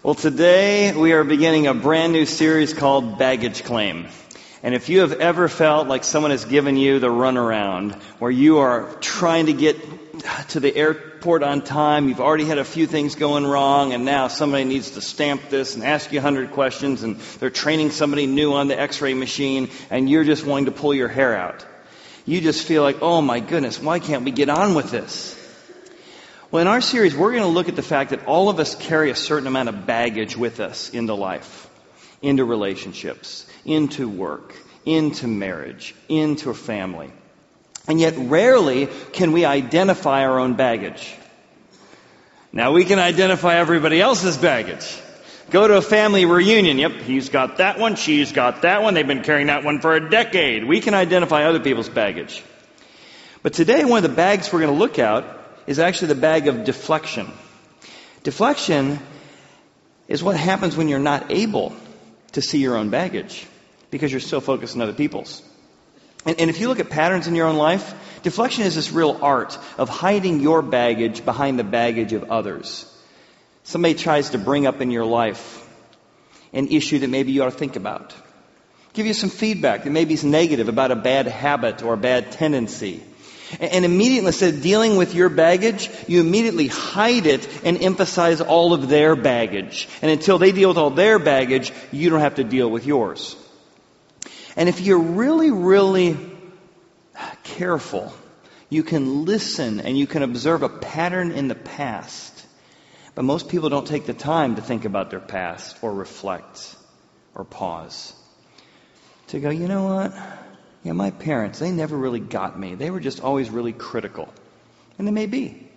Well, today we are beginning a brand new series called Baggage Claim. And if you have ever felt like someone has given you the runaround, where you are trying to get to the airport on time, you've already had a few things going wrong, and now somebody needs to stamp this and ask you 100 questions, and they're training somebody new on the x-ray machine, and you're just wanting to pull your hair out. You just feel like, oh my goodness, why can't we get on with this? Well, in our series, we're going to look at the fact that all of us carry a certain amount of baggage with us into life, into relationships, into work, into marriage, into a family. And yet rarely can we identify our own baggage. Now, we can identify everybody else's baggage. Go to a family reunion. Yep, he's got that one, she's got that one. They've been carrying that one for a decade. We can identify other people's baggage. But today, one of the bags we're going to look at is actually the bag of deflection. Deflection is what happens when you're not able to see your own baggage because you're so focused on other people's. And if you look at patterns in your own life, deflection is this real art of hiding your baggage behind the baggage of others. Somebody tries to bring up in your life an issue that maybe you ought to think about. Give you some feedback that maybe is negative about a bad habit or a bad tendency. And immediately, instead of dealing with your baggage, you immediately hide it and emphasize all of their baggage. And until they deal with all their baggage, you don't have to deal with yours. And if you're really, really careful, you can listen and you can observe a pattern in the past. But most people don't take the time to think about their past or reflect or pause. To go, you know what? Yeah, my parents, they never really got me. They were just always really critical. And they may be.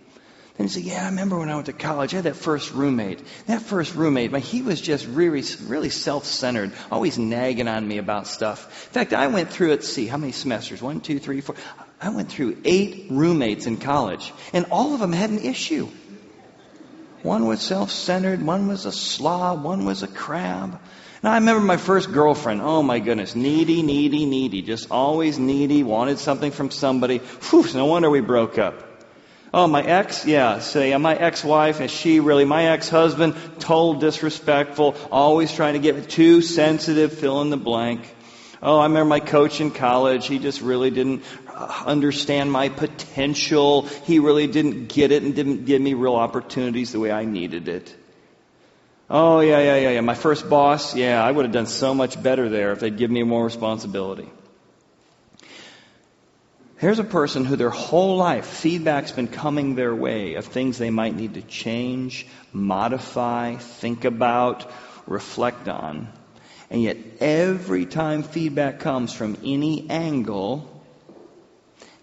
Then you say, yeah, I remember when I went to college, I had that first roommate. That first roommate, he was just really, really self-centered, always nagging on me about stuff. In fact, I went through, how many semesters? 1, 2, 3, 4. I went through 8 roommates in college. And all of them had an issue. One was self-centered, one was a slob, one was a crab. Now, I remember my first girlfriend. Oh, my goodness. Needy. Just always needy. Wanted something from somebody. Whew, no wonder we broke up. Oh, my ex? Yeah. So, my ex-wife, my ex-husband, total disrespectful. Always trying to get too sensitive, fill in the blank. Oh, I remember my coach in college. He just really didn't understand my potential. He really didn't get it and didn't give me real opportunities the way I needed it. Oh, yeah. My first boss, I would have done so much better there if they'd given me more responsibility. Here's a person who their whole life, feedback's been coming their way of things they might need to change, modify, think about, reflect on. And yet every time feedback comes from any angle,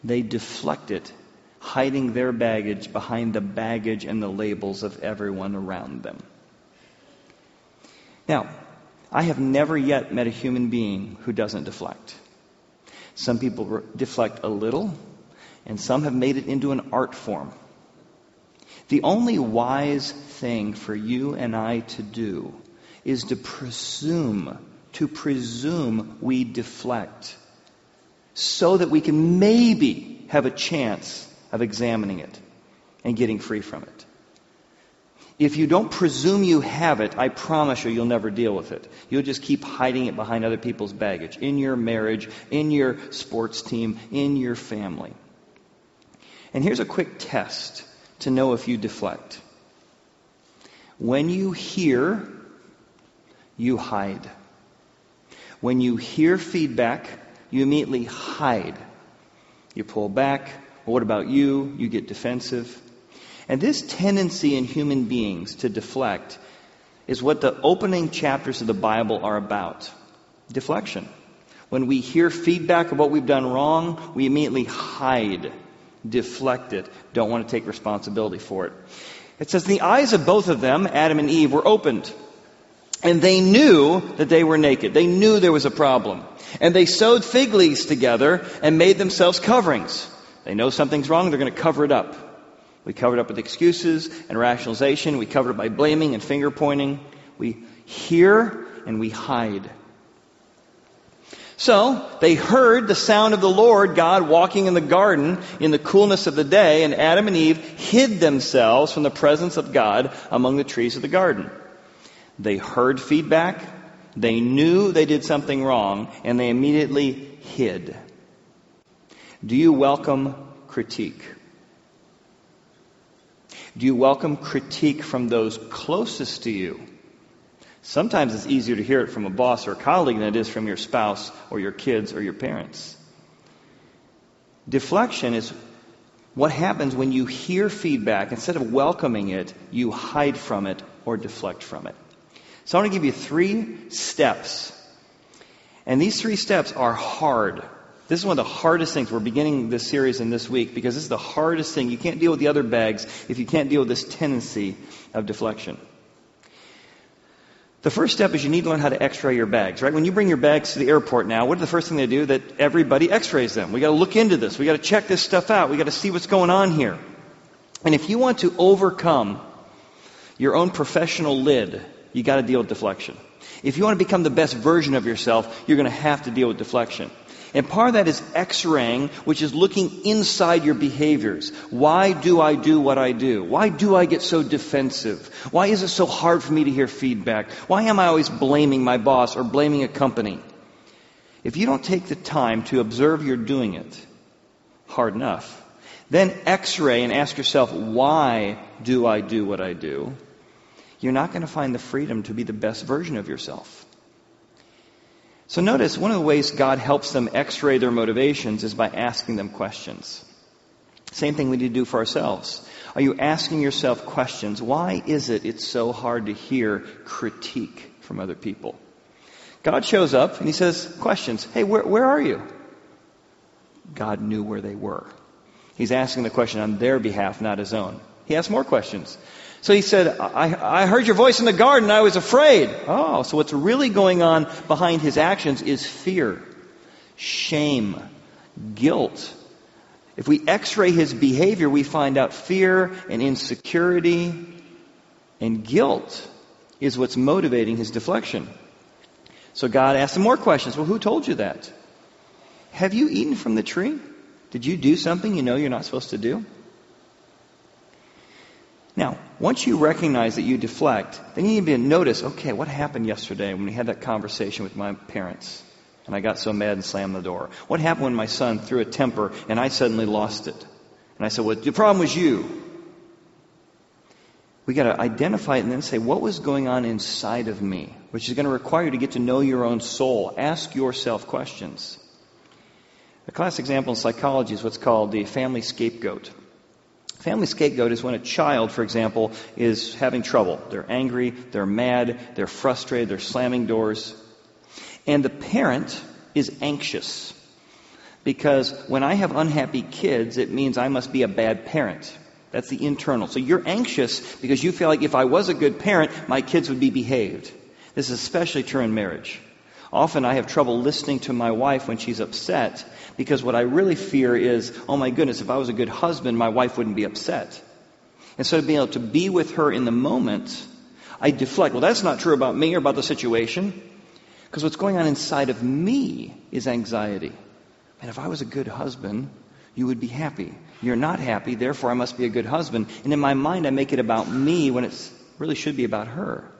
they deflect it, hiding their baggage behind the baggage and the labels of everyone around them. Now, I have never yet met a human being who doesn't deflect. Some people deflect a little, and some have made it into an art form. The only wise thing for you and I to do is to presume we deflect so that we can maybe have a chance of examining it and getting free from it. If you don't presume you have it, I promise you'll never deal with it. You'll just keep hiding it behind other people's baggage, in your marriage, in your sports team, in your family. And here's a quick test to know if you deflect. When you hear, you hide. When you hear feedback, you immediately hide. You pull back. Well, what about you? You get defensive. And this tendency in human beings to deflect is what the opening chapters of the Bible are about. Deflection. When we hear feedback of what we've done wrong, we immediately hide, deflect it, don't want to take responsibility for it. It says, the eyes of both of them, Adam and Eve, were opened. And they knew that they were naked. They knew there was a problem. And they sewed fig leaves together and made themselves coverings. They know something's wrong, they're going to cover it up. We cover it up with excuses and rationalization. We cover it by blaming and finger pointing. We hear and we hide. So they heard the sound of the Lord God walking in the garden in the coolness of the day, and Adam and Eve hid themselves from the presence of God among the trees of the garden. They heard feedback, they knew they did something wrong, and they immediately hid. Do you welcome critique? Do you welcome critique from those closest to you? Sometimes it's easier to hear it from a boss or a colleague than it is from your spouse or your kids or your parents. Deflection is what happens when you hear feedback. Instead of welcoming it, you hide from it or deflect from it. So I want to give you 3 steps. And these 3 steps are hard. This is one of the hardest things. We're beginning this series in this week because this is the hardest thing. You can't deal with the other bags if you can't deal with this tendency of deflection. The first step is you need to learn how to x-ray your bags, right? When you bring your bags to the airport now, what is the first thing they do? That everybody x-rays them. We got to look into this. We got to check this stuff out. We got to see what's going on here. And if you want to overcome your own professional lid, you got to deal with deflection. If you want to become the best version of yourself, you're going to have to deal with deflection. And part of that is x-raying, which is looking inside your behaviors. Why do I do what I do? Why do I get so defensive? Why is it so hard for me to hear feedback? Why am I always blaming my boss or blaming a company? If you don't take the time to observe you're doing it hard enough, then x-ray and ask yourself, why do I do what I do? You're not going to find the freedom to be the best version of yourself. So notice, one of the ways God helps them x-ray their motivations is by asking them questions. Same thing we need to do for ourselves. Are you asking yourself questions? Why is it it's so hard to hear critique from other people? God shows up and he says, questions. Hey, where are you? God knew where they were. He's asking the question on their behalf, not his own. He asked more questions. So he said, I heard your voice in the garden. I was afraid. Oh, so what's really going on behind his actions is fear, shame, guilt. If we x-ray his behavior, we find out fear and insecurity and guilt is what's motivating his deflection. So God asked him more questions. Well, who told you that? Have you eaten from the tree? Did you do something you know you're not supposed to do? Now, once you recognize that you deflect, then you need to notice, okay, what happened yesterday when we had that conversation with my parents and I got so mad and slammed the door? What happened when my son threw a temper and I suddenly lost it? And I said, well, the problem was you. We got to identify it and then say, what was going on inside of me? Which is going to require you to get to know your own soul. Ask yourself questions. A classic example in psychology is what's called the family scapegoat. Family scapegoat is when a child, for example, is having trouble. They're angry, they're mad, they're frustrated, they're slamming doors. And the parent is anxious. Because when I have unhappy kids, it means I must be a bad parent. That's the internal. So you're anxious because you feel like if I was a good parent, my kids would be behaved. This is especially true in marriage. Often I have trouble listening to my wife when she's upset because what I really fear is, oh my goodness, if I was a good husband, my wife wouldn't be upset. Instead of being able to be with her in the moment, I deflect. Well, that's not true about me or about the situation. Because what's going on inside of me is anxiety. And if I was a good husband, you would be happy. You're not happy, therefore I must be a good husband. And in my mind, I make it about me when it really should be about her.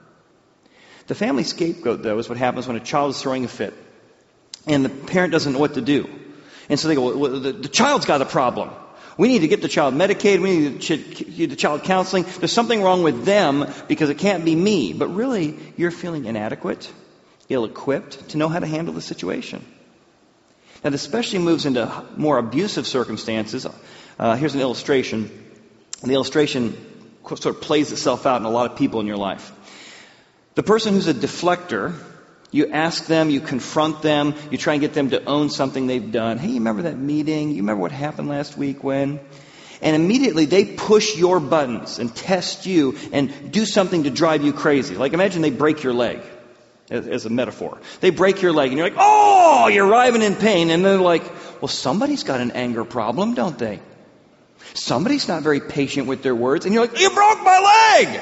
The family scapegoat, though, is what happens when a child is throwing a fit. And the parent doesn't know what to do. And so they go, well, the child's got a problem. We need to get the child medicated. We need to get the child counseling. There's something wrong with them because it can't be me. But really, you're feeling inadequate, ill-equipped to know how to handle the situation. Now, this especially moves into more abusive circumstances. Here's an illustration. The illustration sort of plays itself out in a lot of people in your life. The person who's a deflector, you ask them, you confront them, you try and get them to own something they've done. Hey, you remember that meeting? You remember what happened last week when? And immediately they push your buttons and test you and do something to drive you crazy. Like imagine they break your leg, as a metaphor. They break your leg and you're like, oh, you're writhing in pain. And they're like, well, somebody's got an anger problem, don't they? Somebody's not very patient with their words. And you're like, you broke my leg!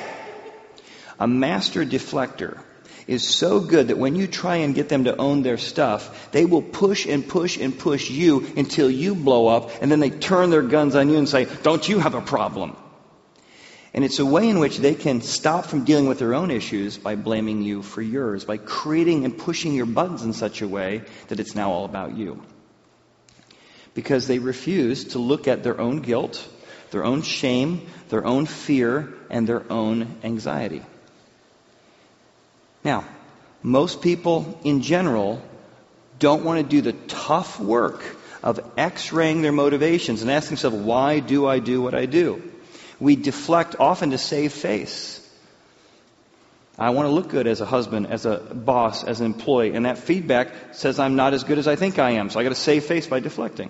A master deflector is so good that when you try and get them to own their stuff, they will push and push and push you until you blow up, and then they turn their guns on you and say, don't you have a problem? And it's a way in which they can stop from dealing with their own issues by blaming you for yours, by creating and pushing your buttons in such a way that it's now all about you. Because they refuse to look at their own guilt, their own shame, their own fear, and their own anxiety. Now, most people in general don't want to do the tough work of x-raying their motivations and ask themselves, why do I do what I do? We deflect often to save face. I want to look good as a husband, as a boss, as an employee, and that feedback says I'm not as good as I think I am, so I got to save face by deflecting.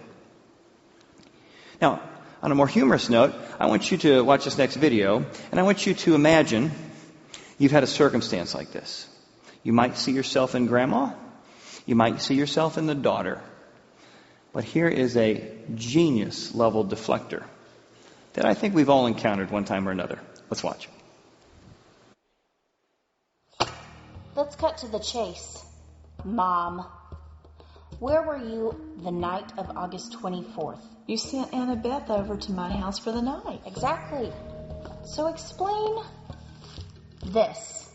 Now, on a more humorous note, I want you to watch this next video, and I want you to imagine you've had a circumstance like this. You might see yourself in grandma. You might see yourself in the daughter. But here is a genius-level deflector that I think we've all encountered one time or another. Let's watch. Let's cut to the chase. Mom, where were you the night of August 24th? You sent Annabeth over to my house for the night. Exactly. So explain this.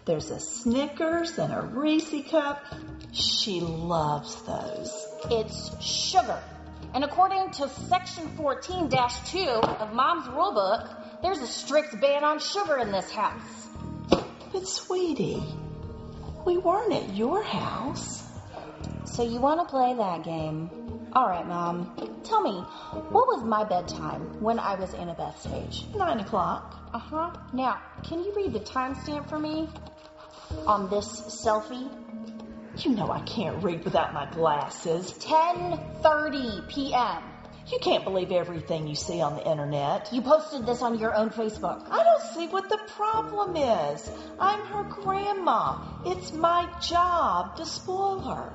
There's a Snickers and a Reese cup. She loves those. It's sugar. And according to Section 14-2 of Mom's rule book, there's a strict ban on sugar in this house. But sweetie, we weren't at your house. So you want to play that game? All right, Mom. Tell me, what was my bedtime when I was Annabeth's age? 9 o'clock. Uh-huh. Now, can you read the timestamp for me on this selfie? You know I can't read without my glasses. 10:30 p.m. You can't believe everything you see on the internet. You posted this on your own Facebook. I don't see what the problem is. I'm her grandma. It's my job to spoil her.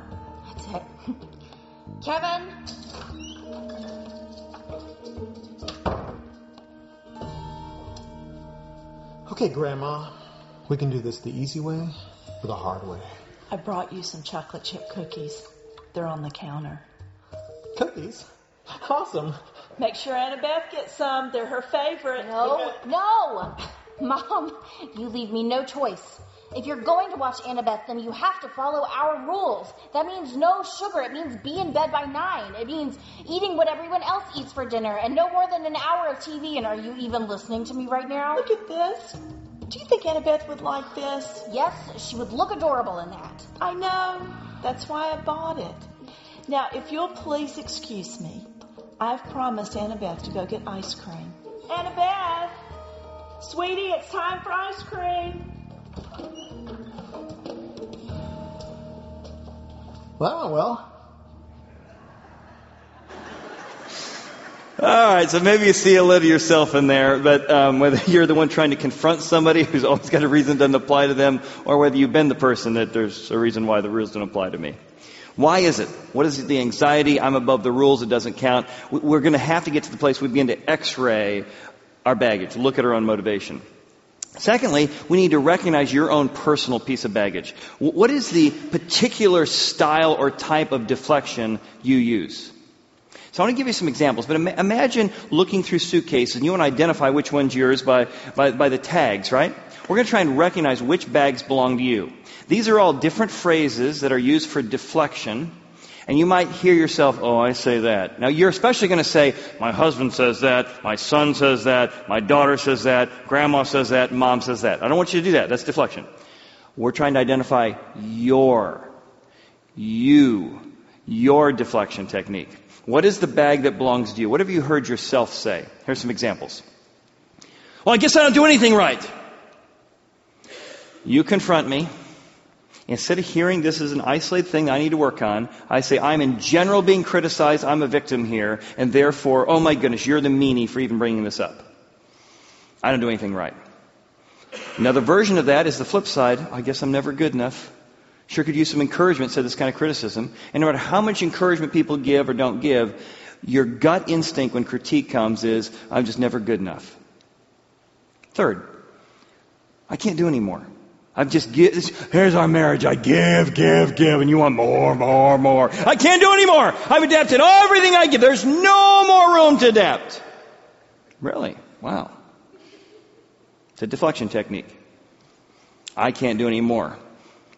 That's it. Kevin? Okay, Grandma. We can do this the easy way or the hard way. I brought you some chocolate chip cookies. They're on the counter. Cookies? Awesome. Make sure Annabeth gets some. They're her favorite. No! Mom, you leave me no choice. If you're going to watch Annabeth, then you have to follow our rules. That means no sugar. It means be in bed by 9. It means eating what everyone else eats for dinner and no more than an hour of TV. And are you even listening to me right now? Look at this. Do you think Annabeth would like this? Yes, she would look adorable in that. I know. That's why I bought it. Now, if you'll please excuse me, I've promised Annabeth to go get ice cream. Annabeth! Sweetie, it's time for ice cream. Well. All right, so maybe you see a little of yourself in there, but whether you're the one trying to confront somebody who's always got a reason that doesn't apply to them, or whether you've been the person that there's a reason why the rules don't apply to me. Why is it? What is the anxiety? I'm above the rules. It doesn't count. We're going to have to get to the place we begin to x-ray our baggage, look at our own motivation. Secondly, we need to recognize your own personal piece of baggage. What is the particular style or type of deflection you use? So I want to give you some examples, but imagine looking through suitcases and you want to identify which one's yours by the tags, right? We're going to try and recognize which bags belong to you. These are all different phrases that are used for deflection, and you might hear yourself, oh, I say that. Now you're especially going to say, my husband says that, my son says that, my daughter says that, grandma says that, mom says that. I don't want you to do that. That's deflection. We're trying to identify your deflection technique. What is the bag that belongs to you? What have you heard yourself say? Here's some examples. Well, I guess I don't do anything right. You confront me. Instead of hearing this is an isolated thing I need to work on, I say I'm in general being criticized. I'm a victim here. And therefore, oh my goodness, you're the meanie for even bringing this up. I don't do anything right. Another version of that is the flip side. I guess I'm never good enough. Sure could use some encouragement, said this kind of criticism. And no matter how much encouragement people give or don't give, your gut instinct when critique comes is, I'm just never good enough. Third, I can't do anymore. Here's our marriage. I give, and you want more. I can't do anymore. I've adapted everything I give. There's no more room to adapt. Really? Wow. It's a deflection technique. I can't do any more.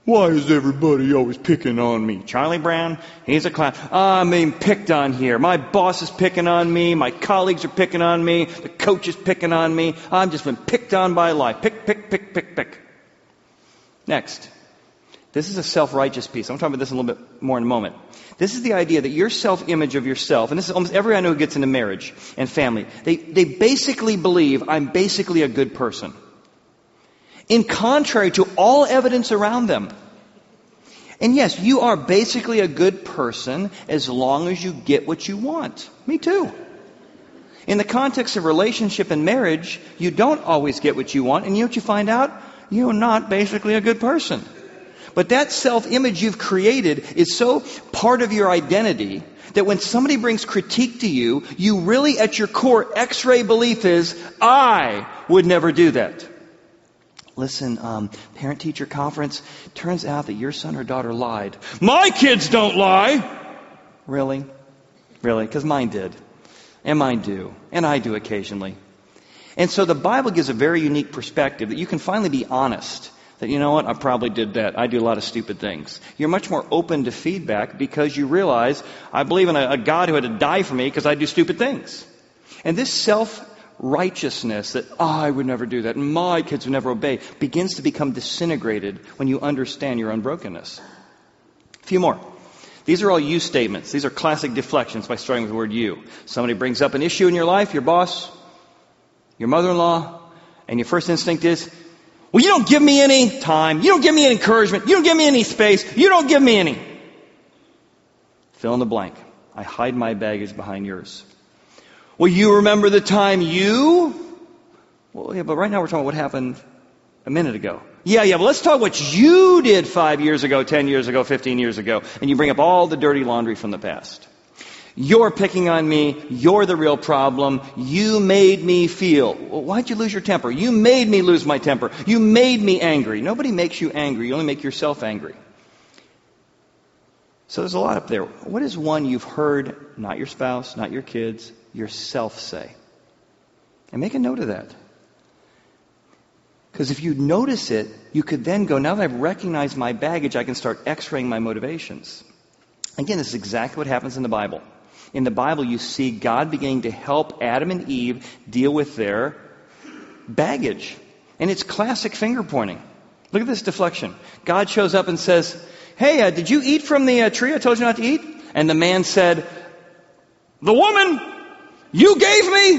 Why is everybody always picking on me? Charlie Brown, he's a clown. I'm being picked on here. My boss is picking on me. My colleagues are picking on me. The coach is picking on me. I've just been picked on by life. Pick. Next. This is a self-righteous piece. I'm talking about this a little bit more in a moment. This is the idea that your self-image of yourself, and this is almost everyone I know who gets into marriage and family, they basically believe I'm basically a good person. In contrary to all evidence around them. And yes, you are basically a good person as long as you get what you want. Me too. In the context of relationship and marriage, you don't always get what you want, and you know what you find out? You're not basically a good person. But that self-image you've created is so part of your identity that when somebody brings critique to you, you really at your core X-ray belief is, I would never do that. Listen, parent-teacher conference, turns out that your son or daughter lied. My kids don't lie! Really? Really? Because mine did. And mine do. And I do occasionally. And so the Bible gives a very unique perspective that you can finally be honest. That, you know what, I probably did that. I do a lot of stupid things. You're much more open to feedback because you realize, I believe in a God who had to die for me because I do stupid things. And this self-righteousness that, I would never do that, and my kids would never obey, begins to become disintegrated when you understand your own brokenness. A few more. These are all you statements. These are classic deflections by starting with the word you. Somebody brings up an issue in your life, your boss, your mother-in-law, and your first instinct is, well, you don't give me any time. You don't give me any encouragement. You don't give me any space. You don't give me any. Fill in the blank. I hide my baggage behind yours. Well, you remember the time you... Well, yeah, but right now we're talking about what happened a minute ago. Yeah, but let's talk what you did 5 years ago, 10 years ago, 15 years ago. And you bring up all the dirty laundry from the past. You're picking on me. You're the real problem. You made me feel. Well, why'd you lose your temper? You made me lose my temper. You made me angry. Nobody makes you angry. You only make yourself angry. So there's a lot up there. What is one you've heard, not your spouse, not your kids, yourself say? And make a note of that. Because if you notice it, you could then go, now that I've recognized my baggage, I can start x-raying my motivations. Again, this is exactly what happens in the Bible. In the Bible, you see God beginning to help Adam and Eve deal with their baggage. And it's classic finger pointing. Look at this deflection. God shows up and says, hey, did you eat from the tree I told you not to eat? And the man said, the woman you gave me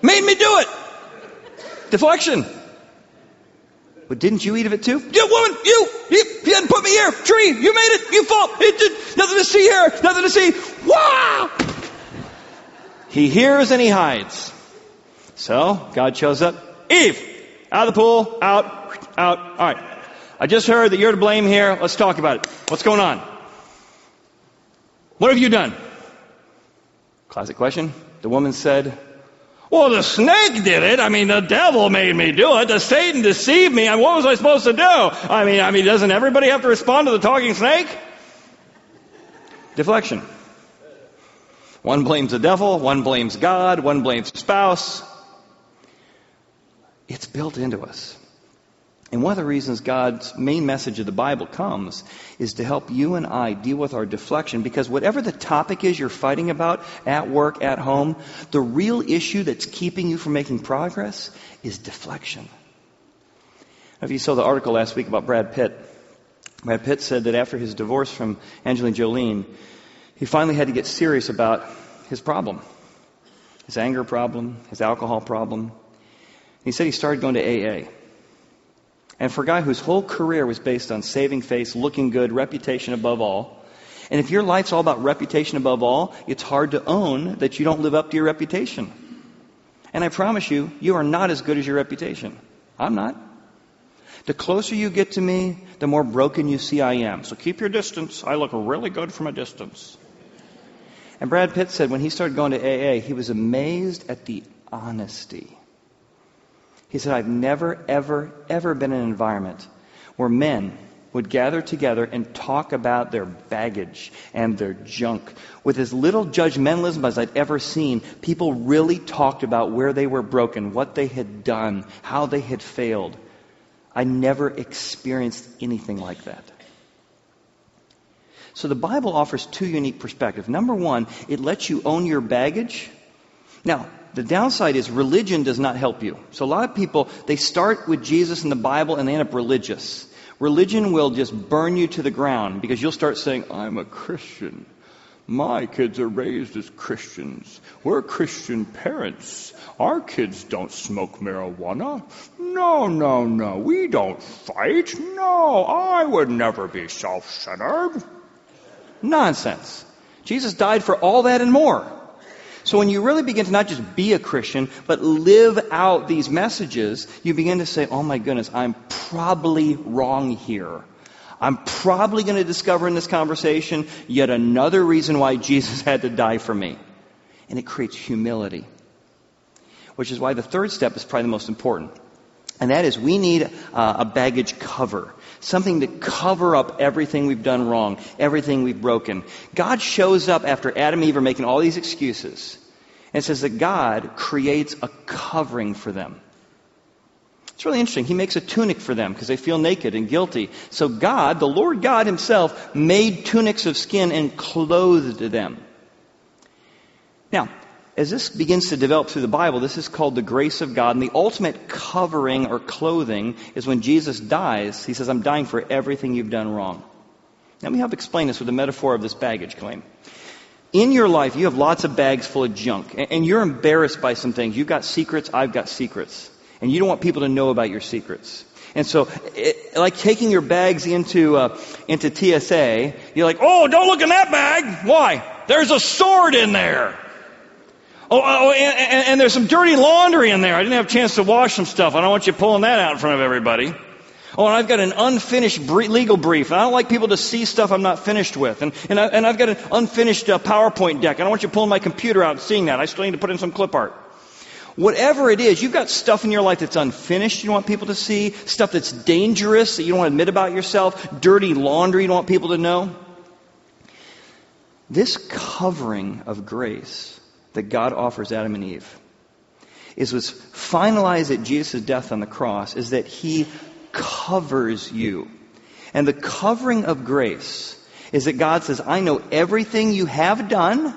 made me do it. Deflection. But didn't you eat of it too? You woman, you hadn't put me here. Tree, you made it. You fault. It did nothing to see here. Nothing to see. Wow! He hears and he hides. So God shows up. Eve, out of the pool, out. All right. I just heard that you're to blame here. Let's talk about it. What's going on? What have you done? Classic question. The woman said, well, the snake did it. I mean, the devil made me do it. The Satan deceived me. What was I supposed to do? I mean, doesn't everybody have to respond to the talking snake? Deflection. One blames the devil. One blames God. One blames spouse. It's built into us. And one of the reasons God's main message of the Bible comes is to help you and I deal with our deflection, because whatever the topic is you're fighting about at work, at home, the real issue that's keeping you from making progress is deflection. If you saw the article last week about Brad Pitt, Brad Pitt said that after his divorce from Angelina Jolie, he finally had to get serious about his problem, his anger problem, his alcohol problem. He said he started going to AA. And for a guy whose whole career was based on saving face, looking good, reputation above all, and if your life's all about reputation above all, it's hard to own that you don't live up to your reputation. And I promise you, you are not as good as your reputation. I'm not. The closer you get to me, the more broken you see I am. So keep your distance. I look really good from a distance. And Brad Pitt said when he started going to AA, he was amazed at the honesty. He said, I've never, ever, ever been in an environment where men would gather together and talk about their baggage and their junk. With as little judgmentalism as I'd ever seen, people really talked about where they were broken, what they had done, how they had failed. I never experienced anything like that. So the Bible offers two unique perspectives. Number one, it lets you own your baggage. Now, the downside is religion does not help you. So a lot of people, they start with Jesus and the Bible and they end up religious. Religion will just burn you to the ground because you'll start saying, I'm a Christian. My kids are raised as Christians. We're Christian parents. Our kids don't smoke marijuana. No. We don't fight. No, I would never be self-centered. Nonsense. Jesus died for all that and more. So when you really begin to not just be a Christian, but live out these messages, you begin to say, oh my goodness, I'm probably wrong here. I'm probably going to discover in this conversation yet another reason why Jesus had to die for me. And it creates humility. Which is why the third step is probably the most important. And that is we need a baggage cover. Something to cover up everything we've done wrong, everything we've broken. God shows up after Adam and Eve are making all these excuses. And says that God creates a covering for them. It's really interesting. He makes a tunic for them because they feel naked and guilty. So God, the Lord God himself, made tunics of skin and clothed them. Now, as this begins to develop through the Bible, this is called the grace of God. And the ultimate covering or clothing is when Jesus dies. He says, I'm dying for everything you've done wrong. Let me help explain this with the metaphor of this baggage claim. In your life, you have lots of bags full of junk. And you're embarrassed by some things. You've got secrets, I've got secrets. And you don't want people to know about your secrets. And so, like taking your bags into TSA, you're like, oh, don't look in that bag. Why? There's a sword in there. And there's some dirty laundry in there. I didn't have a chance to wash some stuff. I don't want you pulling that out in front of everybody. Oh, and I've got an unfinished legal brief. And I don't like people to see stuff I'm not finished with. And I've got an unfinished PowerPoint deck. I don't want you pulling my computer out and seeing that. I still need to put in some clip art. Whatever it is, you've got stuff in your life that's unfinished you don't want people to see. Stuff that's dangerous that you don't want to admit about yourself. Dirty laundry you don't want people to know. This covering of grace that God offers Adam and Eve was finalized at Jesus' death on the cross, is that He covers you. And the covering of grace is that God says, I know everything you have done.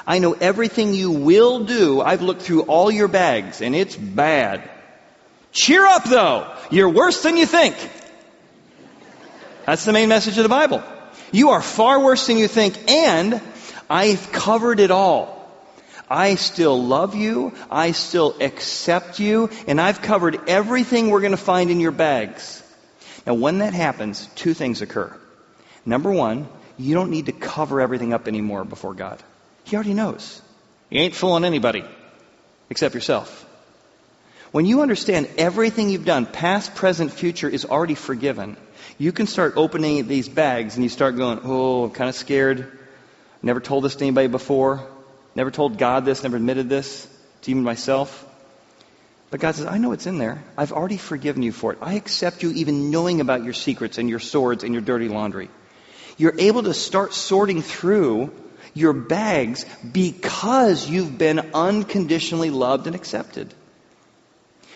I know everything you will do. I've looked through all your bags, and it's bad. Cheer up, though. You're worse than you think. That's the main message of the Bible. You are far worse than you think, and I've covered it all. I still love you, I still accept you, and I've covered everything we're going to find in your bags. Now, when that happens, two things occur. Number one, you don't need to cover everything up anymore before God. He already knows. You ain't fooling anybody except yourself. When you understand everything you've done, past, present, future, is already forgiven, you can start opening these bags and you start going, oh, I'm kind of scared. Never told this to anybody before. Never told God this, never admitted this to even myself. But God says, I know it's in there. I've already forgiven you for it. I accept you even knowing about your secrets and your swords and your dirty laundry. You're able to start sorting through your bags because you've been unconditionally loved and accepted.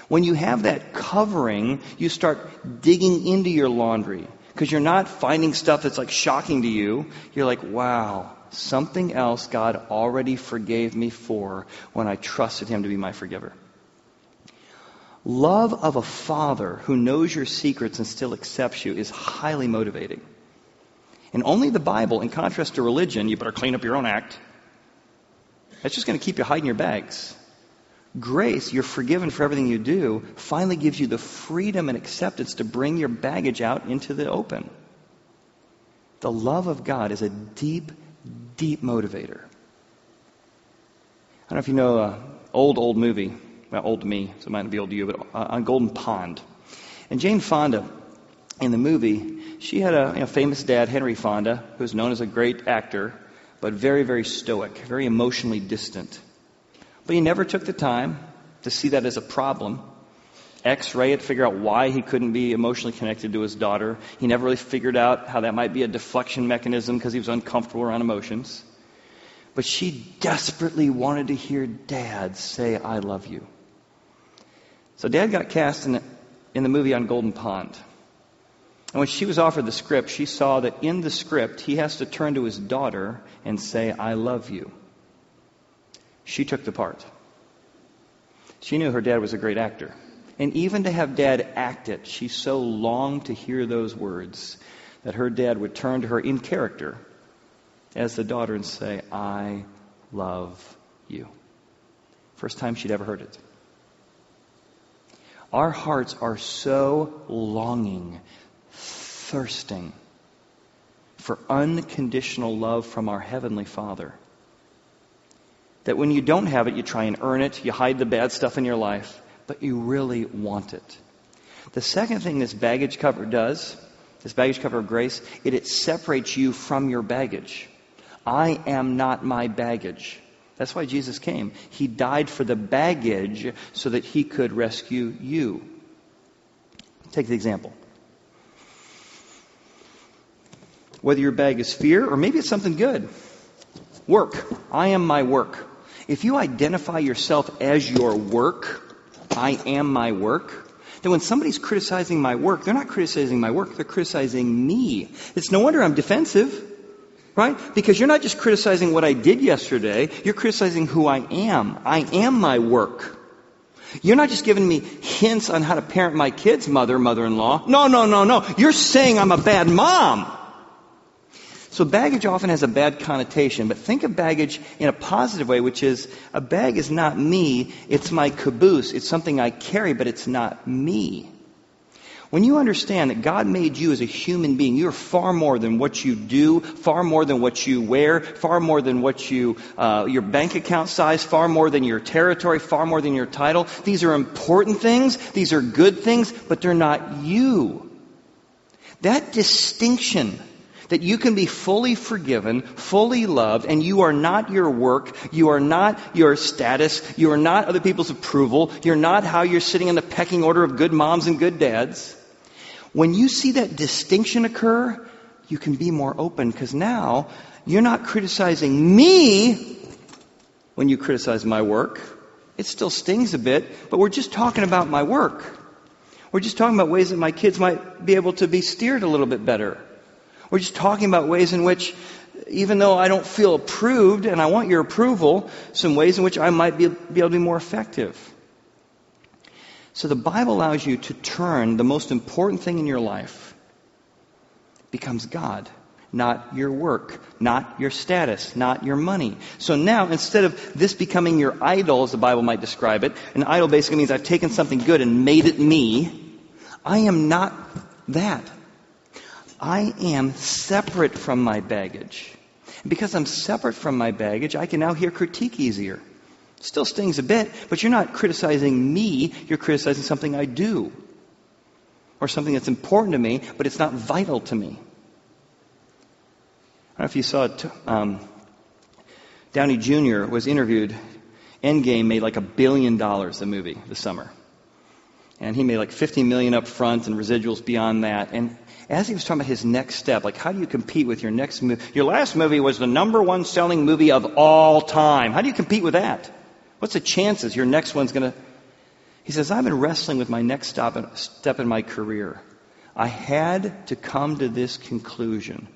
When you have that covering, you start digging into your laundry because you're not finding stuff that's like shocking to you. You're like, wow. Something else God already forgave me for when I trusted Him to be my forgiver. Love of a father who knows your secrets and still accepts you is highly motivating. And only the Bible, in contrast to religion, you better clean up your own act. That's just going to keep you hiding your bags. Grace, you're forgiven for everything you do, finally gives you the freedom and acceptance to bring your baggage out into the open. The love of God is a deep motivator. I don't know if you know an old movie, well, old to me, so it might not be old to you, but on Golden Pond. And Jane Fonda, in the movie, she had a famous dad, Henry Fonda, who was known as a great actor, but very, very stoic, very emotionally distant. But he never took the time to see that as a problem. X-ray it, figure out why he couldn't be emotionally connected to his daughter. He never really figured out how that might be a deflection mechanism because he was uncomfortable around emotions. But she desperately wanted to hear Dad say, "I love you." So Dad got cast in the movie on Golden Pond. And when she was offered the script, she saw that in the script, he has to turn to his daughter and say, "I love you." She took the part. She knew her dad was a great actor. And even to have Dad act it, she so longed to hear those words that her dad would turn to her in character as the daughter and say, "I love you." First time she'd ever heard it. Our hearts are so longing, thirsting for unconditional love from our Heavenly Father that when you don't have it, you try and earn it, you hide the bad stuff in your life, but you really want it. The second thing this baggage cover does, this baggage cover of grace, it separates you from your baggage. I am not my baggage. That's why Jesus came. He died for the baggage so that he could rescue you. Take the example. Whether your bag is fear or maybe it's something good. Work. I am my work. If you identify yourself as your work, I am my work, then when somebody's criticizing my work, they're not criticizing my work, they're criticizing me. It's no wonder I'm defensive, right? Because you're not just criticizing what I did yesterday, you're criticizing who I am. I am my work. You're not just giving me hints on how to parent my kids, mother-in-law. No. You're saying I'm a bad mom. So baggage often has a bad connotation, but think of baggage in a positive way, which is a bag is not me, it's my caboose. It's something I carry, but it's not me. When you understand that God made you as a human being, you're far more than what you do, far more than what you wear, far more than what your bank account size, far more than your territory, far more than your title. These are important things, these are good things, but they're not you. That distinction, that you can be fully forgiven, fully loved, and you are not your work, you are not your status, you are not other people's approval, you're not how you're sitting in the pecking order of good moms and good dads. When you see that distinction occur, you can be more open because now you're not criticizing me when you criticize my work. It still stings a bit, but we're just talking about my work. We're just talking about ways that my kids might be able to be steered a little bit better. We're just talking about ways in which, even though I don't feel approved and I want your approval, some ways in which I might be able to be more effective. So the Bible allows you to turn the most important thing in your life becomes God, not your work, not your status, not your money. So now, instead of this becoming your idol, as the Bible might describe it, an idol basically means I've taken something good and made it me. I am not that. I am separate from my baggage. And because I'm separate from my baggage, I can now hear critique easier. Still stings a bit, but you're not criticizing me, you're criticizing something I do. Or something that's important to me, but it's not vital to me. I don't know if you saw it. Downey Jr. was interviewed. Endgame made like $1 billion, the movie, this summer. And he made like $50 million up front and residuals beyond that. And as he was talking about his next step, like how do you compete with your next movie? Your last movie was the #1 selling movie of all time. How do you compete with that? What's the chances your next one's going to... He says, I've been wrestling with my next step in my career. I had to come to this conclusion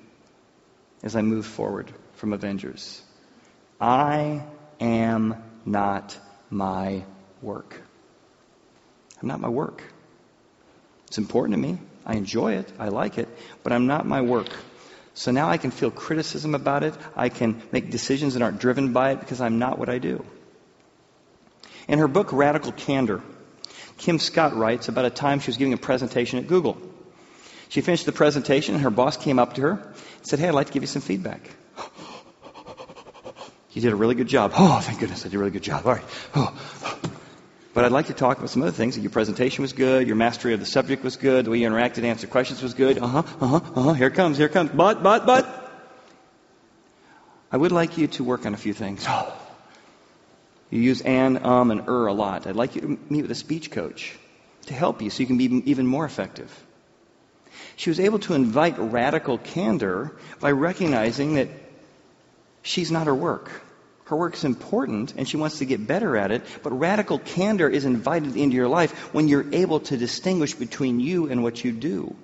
as I moved forward from Avengers. I am not my work. I'm not my work. It's important to me. I enjoy it. I like it. But I'm not my work. So now I can feel criticism about it. I can make decisions that aren't driven by it because I'm not what I do. In her book, Radical Candor, Kim Scott writes about a time she was giving a presentation at Google. She finished the presentation and her boss came up to her and said, hey, I'd like to give you some feedback. You did a really good job. Oh, thank goodness, I did a really good job. All right. But I'd like to talk about some other things. Your presentation was good. Your mastery of the subject was good. The way you interacted and answered questions was good. Here it comes. But. I would like you to work on a few things. You use and a lot. I'd like you to meet with a speech coach. to help you so you can be even more effective. She was able to invite radical candor by recognizing that she's not her work. Her work is important, and she wants to get better at it, but radical candor is invited into your life when you're able to distinguish between you and what you do.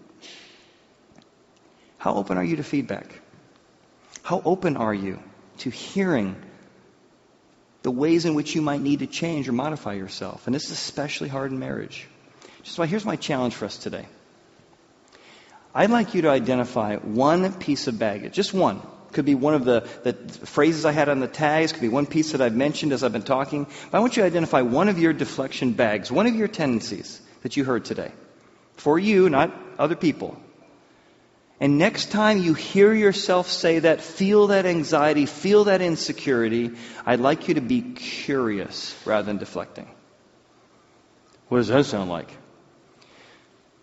How open are you to feedback? How open are you to hearing the ways in which you might need to change or modify yourself? And this is especially hard in marriage. Just why, here's my challenge for us today. I'd like you to identify one piece of baggage, just one. Could be one of the phrases I had on the tags. Could be one piece that I've mentioned as I've been talking. But I want you to identify one of your deflection bags, one of your tendencies that you heard today. For you, not other people. And next time you hear yourself say that, feel that anxiety, feel that insecurity, I'd like you to be curious rather than deflecting. What does that sound like?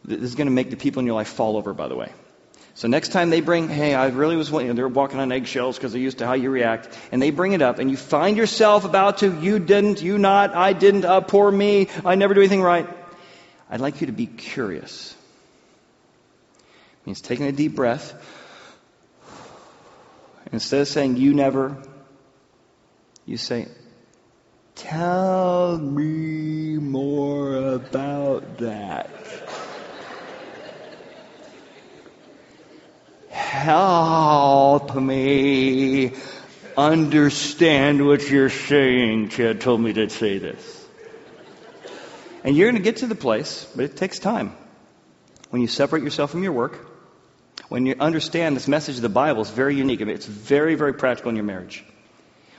This is going to make the people in your life fall over, by the way. So next time they bring, hey, I really was, they're walking on eggshells because they're used to how you react, and they bring it up, and you find yourself about to, you didn't, you not, I didn't, poor me, I never do anything right. I'd like you to be curious. It means taking a deep breath. Instead of saying, you never, you say, tell me more about that. Help me understand what you're saying. Chad told me to say this. And you're going to get to the place, but it takes time. When you separate yourself from your work, when you understand this message of the Bible is very unique. I mean, it's very, very practical in your marriage.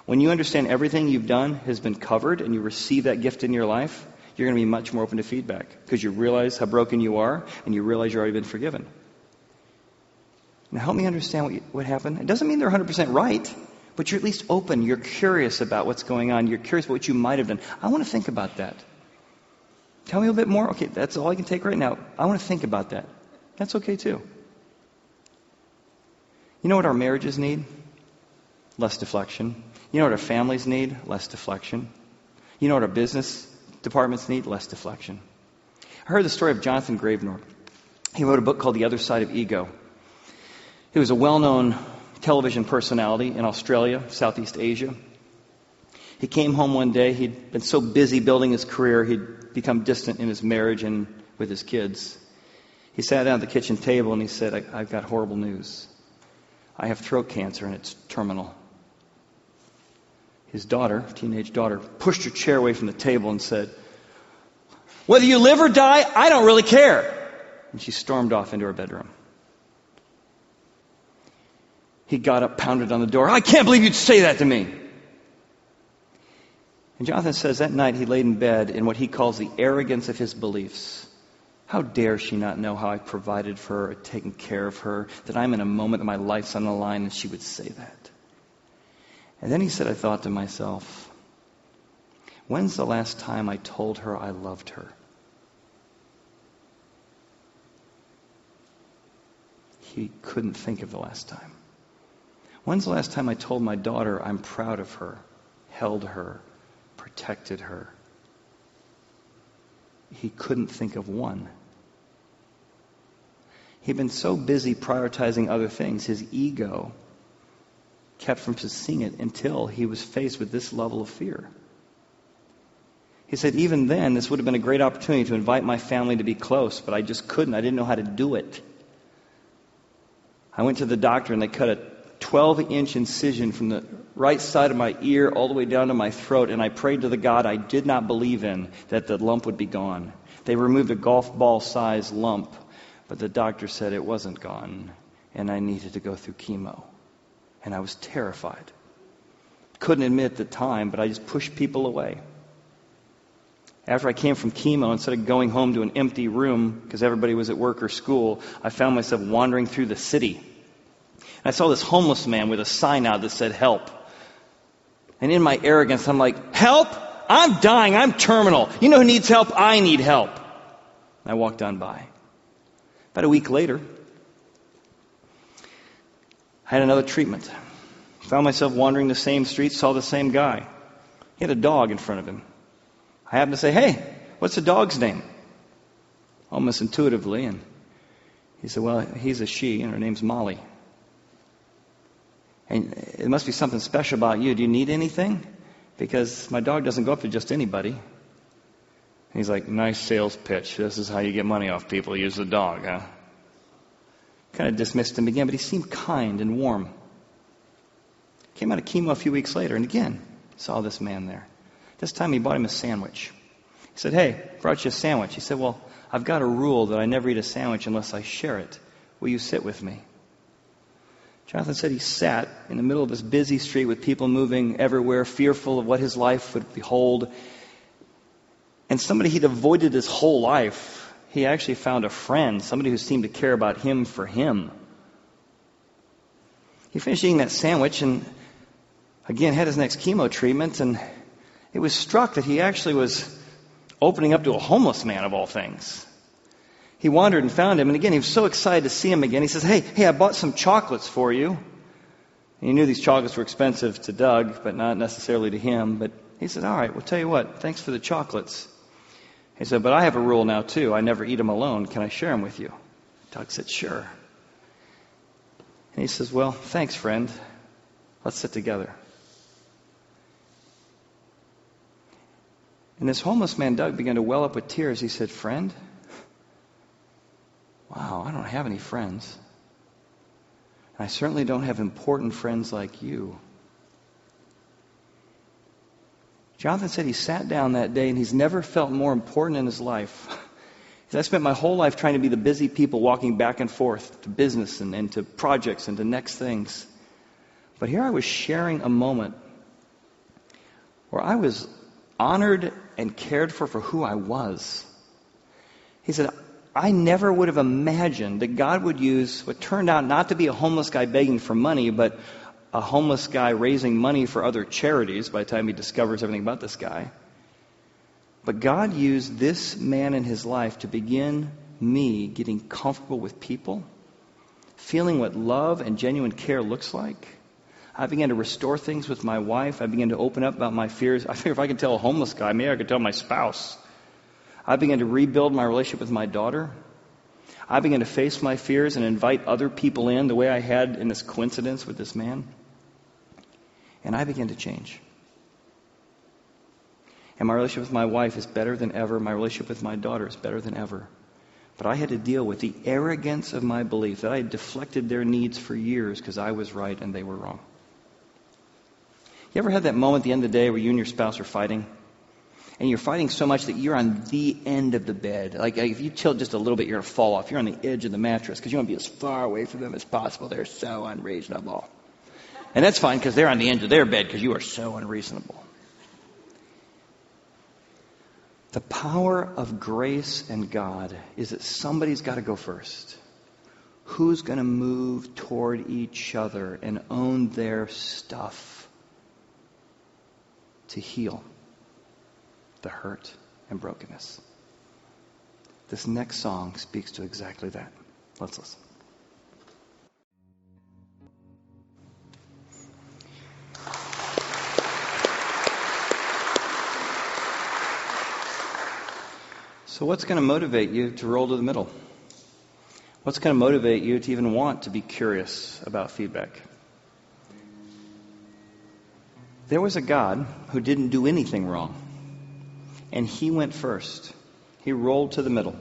When you understand everything you've done has been covered and you receive that gift in your life, you're going to be much more open to feedback because you realize how broken you are and you realize you've already been forgiven. Now help me understand what happened. It doesn't mean they're 100% right, but you're at least open. You're curious about what's going on. You're curious about what you might have done. I want to think about that. Tell me a little bit more. Okay, that's all I can take right now. I want to think about that. That's okay too. You know what our marriages need? Less deflection. You know what our families need? Less deflection. You know what our business departments need? Less deflection. I heard the story of Jonathan Gravenor. He wrote a book called The Other Side of Ego. He was a well-known television personality in Australia, Southeast Asia. He came home one day. He'd been so busy building his career, he'd become distant in his marriage and with his kids. He sat down at the kitchen table and he said, I've got horrible news. I have throat cancer and it's terminal. His daughter, teenage daughter, pushed her chair away from the table and said, whether you live or die, I don't really care. And she stormed off into her bedroom. He got up, pounded on the door. I can't believe you'd say that to me. And Jonathan says that night he laid in bed in what he calls the arrogance of his beliefs. How dare she not know how I provided for her, taken care of her, that I'm in a moment that my life's on the line, and she would say that. And then he said, I thought to myself, when's the last time I told her I loved her? He couldn't think of the last time. When's the last time I told my daughter I'm proud of her, held her, protected her? He couldn't think of one. He'd been so busy prioritizing other things, his ego kept from seeing it until he was faced with this level of fear. He said, even then, this would have been a great opportunity to invite my family to be close, but I just couldn't. I didn't know how to do it. I went to the doctor and they cut a 12-inch incision from the right side of my ear all the way down to my throat, and I prayed to the God I did not believe in that the lump would be gone. They removed a golf ball-sized lump, but the doctor said it wasn't gone, and I needed to go through chemo. And I was terrified. Couldn't admit at the time, but I just pushed people away. After I came from chemo, instead of going home to an empty room because everybody was at work or school, I found myself wandering through the city. I saw this homeless man with a sign out that said, help. And in my arrogance, I'm like, help? I'm dying. I'm terminal. You know who needs help? I need help. And I walked on by. About a week later, I had another treatment. Found myself wandering the same streets, saw the same guy. He had a dog in front of him. I happened to say, hey, what's the dog's name? almost intuitively. And he said, well, he's a she, and her name's Molly. And it must be something special about you. Do you need anything? Because my dog doesn't go up to just anybody. And he's like, nice sales pitch. This is how you get money off people. Use the dog, huh? Kind of dismissed him again, but he seemed kind and warm. Came out of chemo a few weeks later, and again, saw this man there. This time he bought him a sandwich. He said, hey, brought you a sandwich. He said, well, I've got a rule that I never eat a sandwich unless I share it. Will you sit with me? Jonathan said he sat in the middle of this busy street with people moving everywhere, fearful of what his life would behold. And somebody he'd avoided his whole life, he actually found a friend, somebody who seemed to care about him for him. He finished eating that sandwich and again had his next chemo treatment, and he was struck that he actually was opening up to a homeless man of all things. He wandered and found him, and again, he was so excited to see him again. He says, hey, I bought some chocolates for you. And he knew these chocolates were expensive to Doug, but not necessarily to him. But he said, all right, well, tell you what, thanks for the chocolates. He said, but I have a rule now, too. I never eat them alone. Can I share them with you? Doug said, sure. And he says, well, thanks, friend. Let's sit together. And this homeless man, Doug, began to well up with tears. He said, friend? Wow, I don't have any friends. And I certainly don't have important friends like you. Jonathan said he sat down that day and he's never felt more important in his life. He said, I spent my whole life trying to be the busy people walking back and forth to business and to projects and to next things. But here I was sharing a moment where I was honored and cared for who I was. He said, I never would have imagined that God would use what turned out not to be a homeless guy begging for money, but a homeless guy raising money for other charities by the time he discovers everything about this guy. But God used this man in his life to begin me getting comfortable with people, feeling what love and genuine care looks like. I began to restore things with my wife. I began to open up about my fears. I figured if I could tell a homeless guy, maybe I could tell my spouse. I began to rebuild my relationship with my daughter. I began to face my fears and invite other people in the way I had in this coincidence with this man. And I began to change. And my relationship with my wife is better than ever. My relationship with my daughter is better than ever. But I had to deal with the arrogance of my belief that I had deflected their needs for years because I was right and they were wrong. You ever had that moment at the end of the day where you and your spouse are fighting? And you're fighting so much that you're on the end of the bed. Like if you tilt just a little bit, you're going to fall off. You're on the edge of the mattress because you want to be as far away from them as possible. They're so unreasonable. And that's fine because they're on the edge of their bed because you are so unreasonable. The power of grace and God is that somebody's got to go first. Who's going to move toward each other and own their stuff to heal the hurt and brokenness? This next song speaks to exactly that. Let's listen. So what's going to motivate you to roll to the middle? What's going to motivate you to even want to be curious about feedback? There was a God who didn't do anything wrong. And he went first. He rolled to the middle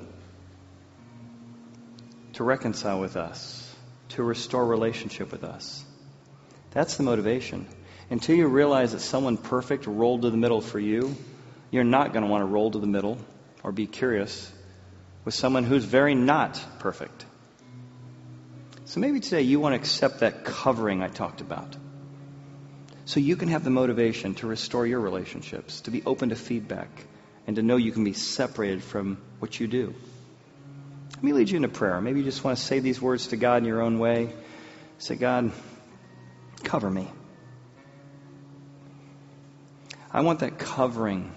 to reconcile with us, to restore relationship with us. That's the motivation. Until you realize that someone perfect rolled to the middle for you, you're not going to want to roll to the middle or be curious with someone who's very not perfect. So maybe today you want to accept that covering I talked about. So you can have the motivation to restore your relationships, to be open to feedback, and to know you can be separated from what you do. Let me lead you into prayer. Maybe you just want to say these words to God in your own way. Say, God, cover me. I want that covering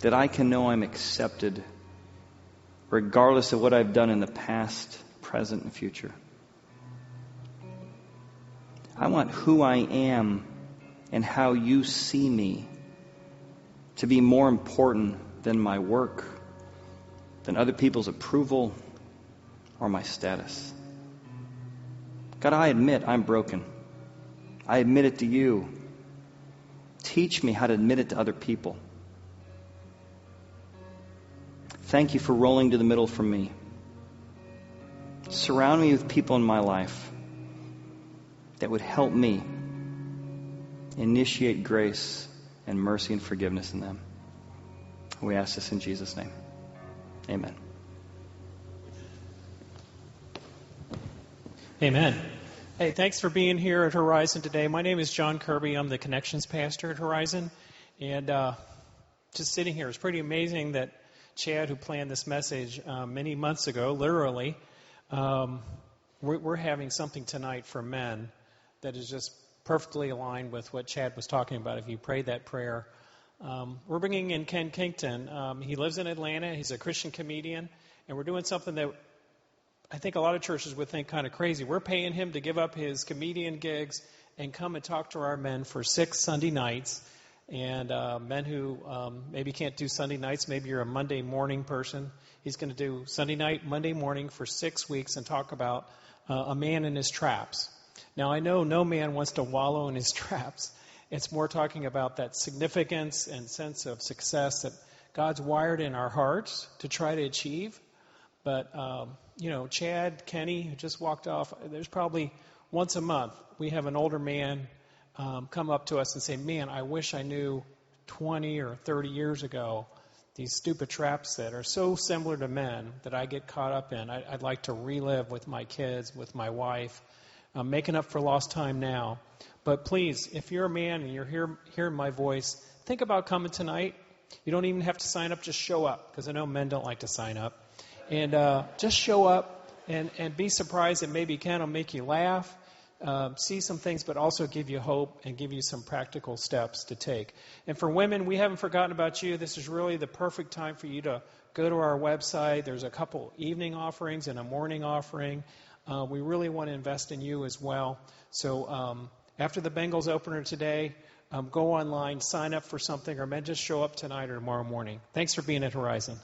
that I can know I'm accepted regardless of what I've done in the past, present, and future. I want who I am and how you see me to be more important than my work, than other people's approval or my status. God, I admit I'm broken. I admit it to you. Teach me how to admit it to other people. Thank you for rolling to the middle for me. Surround me with people in my life that would help me initiate grace and mercy and forgiveness in them. We ask this in Jesus' name. Amen. Amen. Hey, thanks for being here at Horizon today. My name is John Kirby. I'm the Connections Pastor at Horizon. And just sitting here, it's pretty amazing that Chad, who planned this message many months ago, literally, we're having something tonight for men that is just perfectly aligned with what Chad was talking about. If you prayed that prayer, we're bringing in Ken Kington. He lives in Atlanta. He's a Christian comedian, and we're doing something that I think a lot of churches would think kind of crazy. We're paying him to give up his comedian gigs and come and talk to our men for 6 Sunday nights. And men who maybe can't do Sunday nights, maybe you're a Monday morning person. He's going to do Sunday night, Monday morning for 6 weeks and talk about a man in his traps. Now, I know no man wants to wallow in his traps. It's more talking about that significance and sense of success that God's wired in our hearts to try to achieve. But, Chad, Kenny, who just walked off, there's probably once a month we have an older man come up to us and say, man, I wish I knew 20 or 30 years ago these stupid traps that are so similar to men that I get caught up in. I'd like to relive with my kids, with my wife. I'm making up for lost time now. But please, if you're a man and you're hearing my voice, think about coming tonight. You don't even have to sign up, just show up, because I know men don't like to sign up. And just show up and be surprised that maybe Ken will make you laugh, see some things, but also give you hope and give you some practical steps to take. And for women, we haven't forgotten about you. This is really the perfect time for you to go to our website. There's a couple evening offerings and a morning offering. We really want to invest in you as well. So after the Bengals opener today, go online, sign up for something, or men just show up tonight or tomorrow morning. Thanks for being at Horizon.